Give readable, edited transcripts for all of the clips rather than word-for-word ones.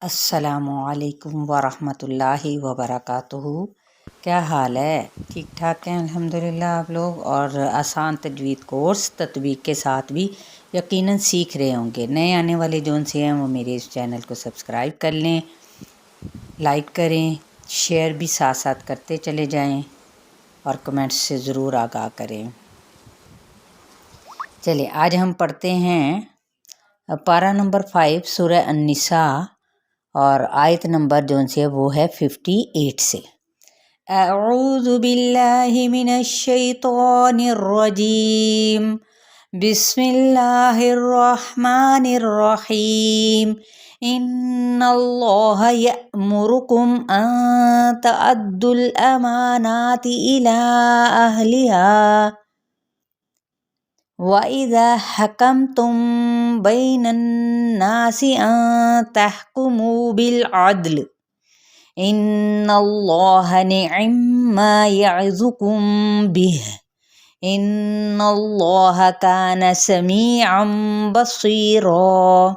السلام علیکم ورحمۃ اللہ وبرکاتہ۔ کیا حال ہے؟ ٹھیک ٹھاک ہیں الحمدللہ آپ لوگ، اور آسان تجوید کورس تطبیق کے ساتھ بھی یقیناً سیکھ رہے ہوں گے۔ نئے آنے والے جون سے ہیں وہ میرے اس چینل کو سبسکرائب کر لیں، لائک کریں، شیئر بھی ساتھ ساتھ کرتے چلے جائیں اور کمنٹس سے ضرور آگاہ کریں۔ چلیں آج ہم پڑھتے ہیں پارہ نمبر 5 سورہ النساء، اور آیت نمبر جون سے وہ ہے 58 سے۔ اعوذ باللہ من الشیطان الرجیم، بسم اللہ الرحمن الرحیم، ان اللہ یأمرکم ان تؤدوا الامانات الی اہلها وَإِذَا حَكَمْتُمْ بَيْنَ النَّاسِ أَن تَحْكُمُوا بِالْعَدْلِ إِنَّ اللَّهَ نِعِمَّا يَعِظُكُمْ بِهِ إِنَّ اللَّهَ كَانَ سَمِيعًا بَصِيرًا۔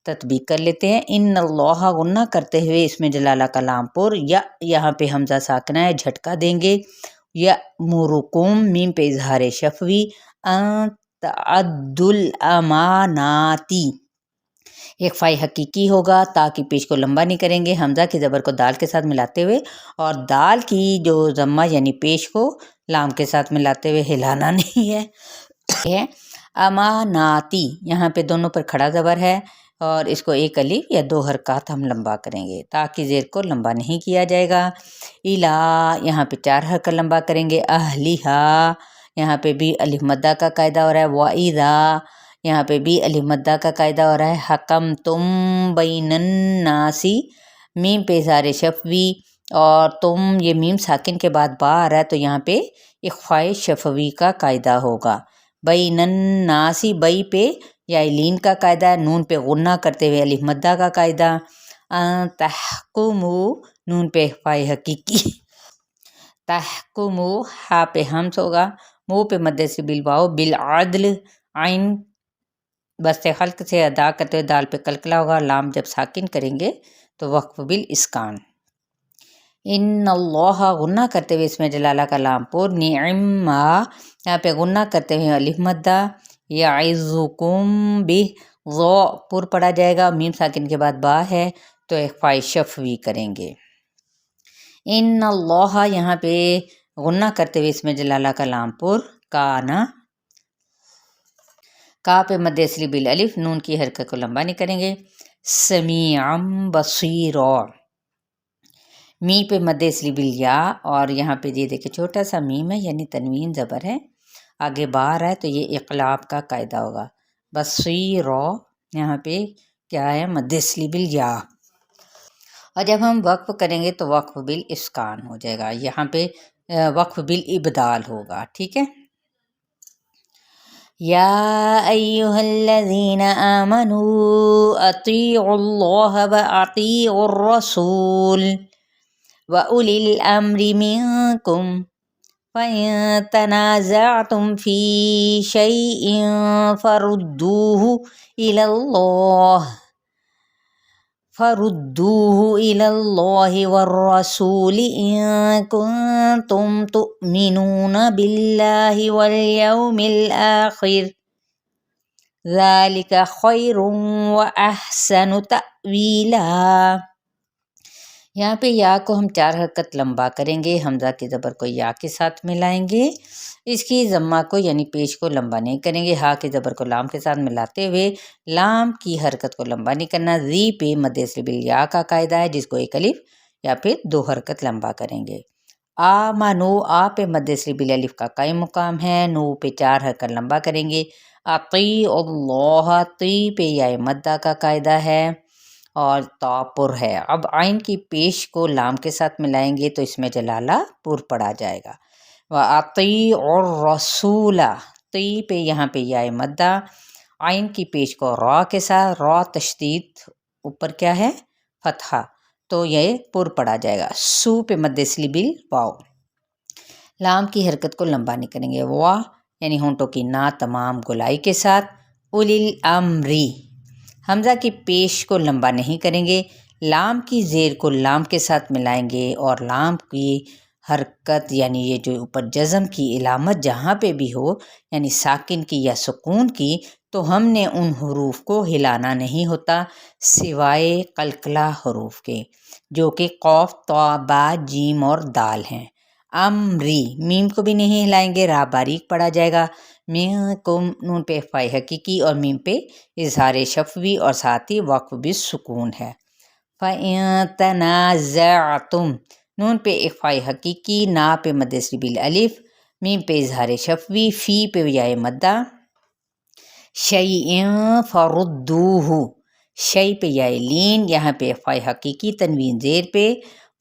تطبیق کر لیتے ہیں۔ ان اللہ غنہ کرتے ہوئے اس میں جلالہ کا لام پر، یا یہاں پہ حمزہ ساکنہ ہے، جھٹکا دیں گے۔ یأمرکم میم پہ اظہار شفوی، ان تعدوا الاماناتی، ایک فائی حقیقی ہوگا تاکہ پیش کو لمبا نہیں کریں گے، حمزہ کی زبر کو دال کے ساتھ ملاتے ہوئے، اور دال کی جو ضمہ یعنی پیش کو لام کے ساتھ ملاتے ہوئے، ہلانا نہیں ہے۔ اماناتی یہاں پہ دونوں پر کھڑا زبر ہے، اور اس کو ایک الف یا 2 حرکات ہم لمبا کریں گے تاکہ زیر کو لمبا نہیں کیا جائے گا۔ الا یہاں پہ 4 حرکت لمبا کریں گے۔ اہلیہا یہاں پہ بھی الف مدہ کا قاعدہ ہو رہا ہے۔ وَإِذَا یہاں پہ بھی الف مدہ کا قاعدہ ہو رہا ہے۔ حَكَمْتُمْ بَيْنَ النَّاسِ میم پہ اظہار شفوی، اور تم یہ میم ساکن کے بعد با آ رہا ہے تو یہاں پہ اخفاء شفوی کا قاعدہ ہوگا۔ بین الناس بئی پہ یا لین کا قاعدہ ہے، نون پہ غنہ کرتے ہوئے الف مدہ کا قاعدہ۔ تحکمو نون پہ اخفاء حقیقی، تحکمو ہا پہ حمز ہوگا، منہ پہ مد سے بالواؤ، بالعدل عین بست خلق سے ادا کرتے ہوئے دال پہ کلکلہ ہوگا، لام جب ساکن کریں گے تو وقف بالاسکان۔ ان اللہ غنہ کرتے ہوئے اس میں جلالہ کا لام پر، نعما یہاں پہ غنہ کرتے ہوئے الف مدہ، یعظکم بہ ضو پر پڑا جائے گا، میم ساکن کے بعد با ہے تو اخفاء شفوی کریں گے۔ ان اللہ یہاں پہ غنہ کرتے ہوئے اس میں جلالہ کا لام پر، کانا کا پہ مد اصلی بالالف، نون کی حرکت کو لمبا نہیں کریں گے۔ سمیعا بصیرا می پہ مد اصلی بالیا، اور یہاں پہ یہ دیکھیں چھوٹا سا میم ہے یعنی تنوین زبر ہے، آگے بار ہے تو یہ اقلاب کا قاعدہ ہوگا۔ بصیرا یہاں پہ کیا ہے؟ مد اصلی بالیا، اور جب ہم وقف کریں گے تو وقف بالاسکان ہو جائے گا، یہاں پہ وقف بالابدال ہوگا، ٹھیک ہے۔ یا ایہا الذین آمنوا اطیعوا اللہ واطیعوا الرسول وَأُولِي الْأَمْرِ مِنْكُمْ فَإِن تَنَازَعْتُمْ فِي شَيْءٍ فَرُدُّوهُ إِلَى اللَّهِ وَالرَّسُولِ إِن كُنتُمْ تُؤْمِنُونَ بِاللَّهِ وَالْيَوْمِ الْآخِرِ ذَلِكَ خَيْرٌ وَأَحْسَنُ تَأْوِيلًا۔ یہاں پہ یا کو ہم 4 حرکت لمبا کریں گے، حمزہ کی زبر کو یا کے ساتھ ملائیں گے، اس کی ضمہ کو یعنی پیش کو لمبا نہیں کریں گے، ہا کی زبر کو لام کے ساتھ ملاتے ہوئے لام کی حرکت کو لمبا نہیں کرنا۔ زی پہ مد اصلی بالیا کا قاعدہ ہے جس کو ایک الف یا پھر 2 حرکت لمبا کریں گے۔ آمنو آ پہ مد اصلی بالالف کا قائم مقام ہے، نو پہ 4 حرکت لمبا کریں گے۔ اطیعوا اللہ تی پہ یا مدہ کا قاعدہ ہے اور تا پر ہے۔ اب عین کی پیش کو لام کے ساتھ ملائیں گے تو اس میں جلالہ پر پڑا جائے گا۔ وَأَطِيعُوا الرَّسُولَ تی پہ یہاں پہ یا مدہ، عین کی پیش کو را کے ساتھ، را تشدید اوپر کیا ہے؟ فتحہ، تو یہ پر پڑا جائے گا۔ سو پہ مد اصلی بالواو، لام کی حرکت کو لمبا نہیں کریں گے۔ وا یعنی ہونٹوں کی نا تمام گولائی کے ساتھ۔ اولی الامری حمزہ کی پیش کو لمبا نہیں کریں گے، لام کی زیر کو لام کے ساتھ ملائیں گے اور لام کی حرکت یعنی یہ جو اوپر جزم کی علامت جہاں پہ بھی ہو یعنی ساکن کی یا سکون کی، تو ہم نے ان حروف کو ہلانا نہیں ہوتا سوائے قلقلہ حروف کے جو کہ قاف، طا، با، جیم اور دال ہیں۔ امری، میم کو بھی نہیں ہلائیں گے، را باریک پڑا جائے گا۔ منکم، نون پہ اخفاء حقیقی اور میم پہ اظہار شفوی اور ساتھ ہی وقف بالسکون ہے۔ فَإِن تَنَازَعْتُمْ، نون پہ اخفاء حقیقی، نا پہ مد اصلی بالالف، میم پہ اظہار شفوی، فی پہ یائے مدہ، شیئن فردوہ، شی پہ یائے لین، یہاں پہ اخفاء حقیقی تنوین زیر پہ،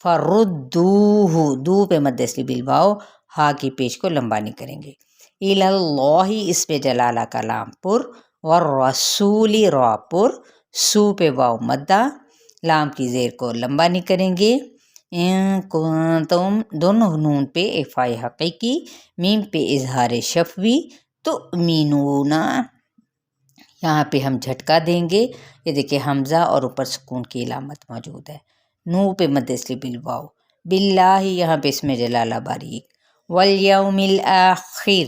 فردوہ، دو پہ مد اصلی بالواو، ہا کی پیش کو لمبا نہیں کریں گے۔ اللہ، اس پہ جلالہ کا لام پر، والرسول را پر، سو پہ واو مدہ، لام کی زیر کو لمبا نہیں کریں گے۔ ان کنتم، دونوں نون پہ اخفاء حقیقی، میم پہ اظہار شفوی، تؤمنون، یہاں پہ ہم جھٹکا دیں گے، یہ دیکھیں حمزہ اور اوپر سکون کی علامت موجود ہے۔ نو پہ مد اصلی بالواو، باللہ، یہاں پہ اس میں جلالہ باریک، والیوم الآخر،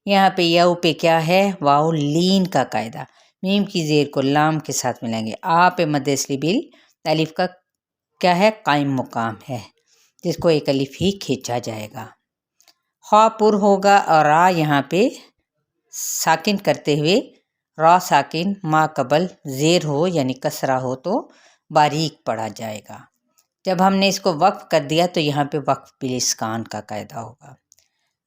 یہاں پہ یو پہ کیا ہے، واو لین کا قاعدہ، میم کی زیر کو لام کے ساتھ ملائیں گے۔ آ پہ مد اصلی بال الف کا کیا ہے، قائم مقام ہے، جس کو ایک الف ہی کھینچا جائے گا۔ خا پر ہوگا اور را یہاں پہ ساکن کرتے ہوئے، را ساکن ما قبل زیر ہو یعنی کسرہ ہو تو باریک پڑا جائے گا۔ جب ہم نے اس کو وقف کر دیا تو یہاں پہ وقف بالاسکان کا قاعدہ ہوگا۔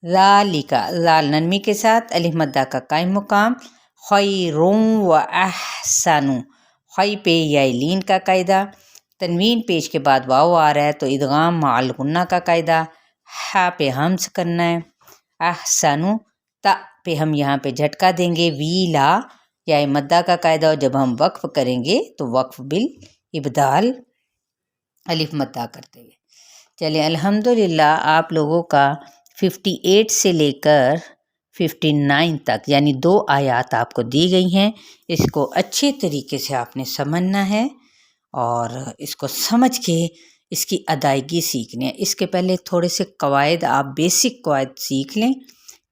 ذالک، ذال نرمی کے ساتھ، الف مدہ کا قائم مقام، خیرون و احسن، خی پہ یا لین کا قاعدہ، تنوین پیش کے بعد واو آ رہا ہے تو ادغام مع الغنہ کا قاعدہ، ہا پہ ہمز کرنا ہے، احسن، تا پہ ہم یہاں پہ جھٹکا دیں گے، ویلا یا مدہ کا قاعدہ، اور جب ہم وقف کریں گے تو وقف بالابدال الف مدہ کرتے ہوئے۔ چلیں الحمدللہ آپ لوگوں کا 58 سے لے کر 59 تک یعنی 2 آیات آپ کو دی گئی ہیں، اس کو اچھے طریقے سے آپ نے سمجھنا ہے اور اس کو سمجھ کے اس کی ادائیگی سیکھنی ہے۔ اس کے پہلے تھوڑے سے قواعد، آپ بیسک قواعد سیکھ لیں،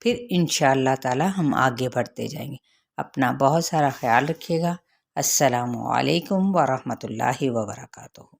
پھر انشاءاللہ تعالی ہم آگے بڑھتے جائیں گے۔ اپنا بہت سارا خیال رکھیے گا۔ السلام علیکم ورحمۃ اللہ وبرکاتہ۔